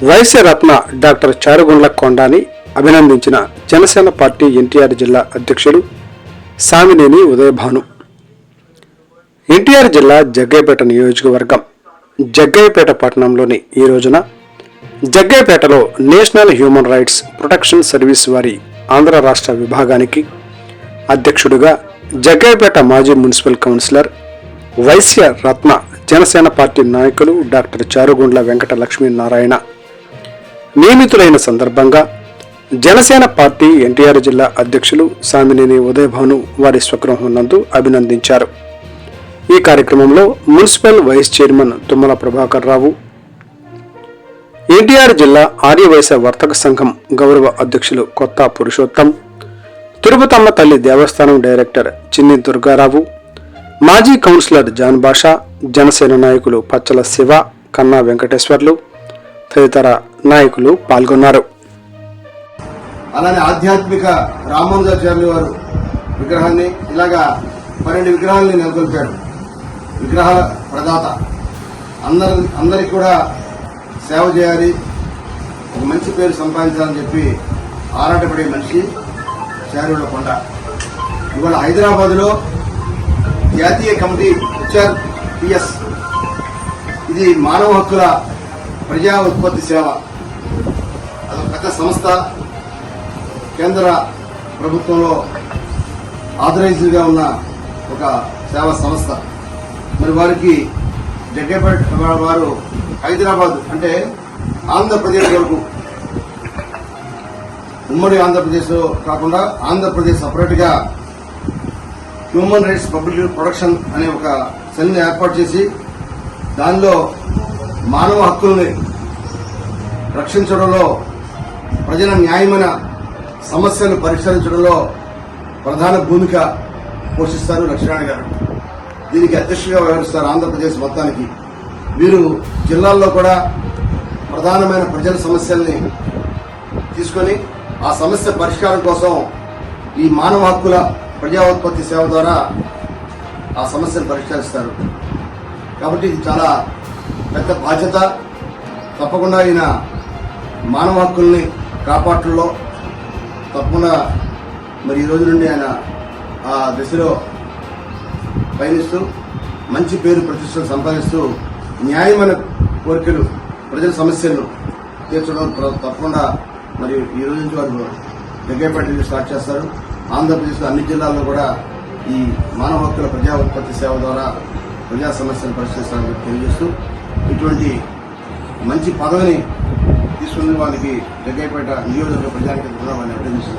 వైశ్య రత్న doctor Charugundla కొండాని అభినందించిన Janasena party NTR జిల్లా అధ్యక్షుడు సామినేని ఉదయభాను. ఎన్టీఆర్ జిల్లా జగ్గయ్యపేట నియోజకవర్గం జగ్గయ్యపేట పట్టణంలోని ఈ రోజున జగ్గయ్యపేటలో national human rights protection service వారి ఆంధ్ర రాష్ట్ర విభాగానికి అధ్యక్షుడిగా జగ్గయ్యపేట మాజీ municipal councillor Vaishya Ratna Janasena party నాయకులు డాక్టర్ చారుగుండ్ల వెంకట లక్ష్మీనారాయణ నియమితులైన సందర్భంగా జనసేన పార్టీ ఎన్టీఆర్ జిల్లా అధ్యక్షులు సామినేని ఉదయభాను వారి స్వగృహం నందు అభినందించారు. ఈ కార్యక్రమంలో municipal vice chairman Tummala Prabhakar Rao, NTR జిల్లా ఆర్యవైశ్య వర్తక సంఘం గౌరవ అధ్యక్షులు కొత్త పురుషోత్తం, తిరుపతమ్మ తల్లి దేవస్థానం డైరెక్టర్ చిన్ని దుర్గారావు, మాజీ కౌన్సిలర్ జాన్ బాషా, జనసేన నాయకులు పచ్చల శివ, కన్నా వెంకటేశ్వర్లు తదితర నాయకులు పాల్గొన్నారు. అలానే ఆధ్యాత్మిక రామానుజాచార్యులు వారు విగ్రహాన్ని ఇలాగా 12 విగ్రహాలని నెలకొల్పాడు. విగ్రహాల ప్రదాత అందరికి కూడా సేవ చేయాలి, ఒక మంచి పేరు సంపాదించాలని చెప్పి ఆరాటపడే మనిషి చారుగుండ్ల కొండ. ఇవాళ హైదరాబాద్లో జాతీయ కమిటీ HRPS, ఇది మానవ హక్కుల ప్రజా ఉత్పత్తి సేవ, అదొక పెద్ద సంస్థ. కేంద్ర ప్రభుత్వంలో ఆథరైజ్డ్గా ఉన్న ఒక సేవా సంస్థ. మరి వారికి జగ్గయ్యపేట వారు హైదరాబాద్ అంటే ఆంధ్రప్రదేశ్ వరకు, ఉమ్మడి ఆంధ్రప్రదేశ్ కాకుండా ఆంధ్రప్రదేశ్ సపరేట్గా హ్యూమన్ రైట్స్ పబ్లిక్ ప్రొటెక్షన్ అనే ఒక సెల్ని ఏర్పాటు చేసి దానిలో మానవ హక్కుల్ని రక్షించడంలో, ప్రజల న్యాయమైన సమస్యలు పరిష్కరించడంలో ప్రధాన భూమిక పోషిస్తారు లక్ష్మీనారాయణ గారు. దీనికి అధ్యక్షుడిగా వ్యవహరిస్తారు ఆంధ్రప్రదేశ్ మొత్తానికి. వీరు జిల్లాల్లో కూడా ప్రధానమైన ప్రజల సమస్యల్ని తీసుకొని ఆ సమస్య పరిష్కారం కోసం ఈ మానవ హక్కుల ప్రజా ఉత్పత్తి సేవ ద్వారా ఆ సమస్యను పరిష్కరిస్తారు. కాబట్టి ఇది చాలా పెద్ద బాధ్యత. తప్పకుండా ఈయన మానవ హక్కుల్ని కాపాడటంలో తప్పకుండా మరి ఈ రోజు నుండి ఆయన ఆ దిశలో పయనిస్తూ మంచి పేరు ప్రతిష్టలు సంపాదిస్తూ న్యాయమైన కోరికలు, ప్రజల సమస్యలను తీర్చడం తప్పకుండా మరి ఈ రోజు నుంచి వారు జగ్గయ్యపేట స్టార్ట్ చేస్తారు. ఆంధ్రప్రదేశ్లో అన్ని జిల్లాల్లో కూడా ఈ మానవ హక్కుల ప్రజా ఉత్పత్తి సేవ ద్వారా ప్రజా సమస్యలను పరిష్కరిస్తారని తెలియజేస్తూ ఇటువంటి మంచి పదవిని తీసుకునే వాళ్ళకి జగ్గయ్యపేట నియోజకవర్గ ప్రజానికి ధన్యవాదాలు అభినందిస్తున్నారు.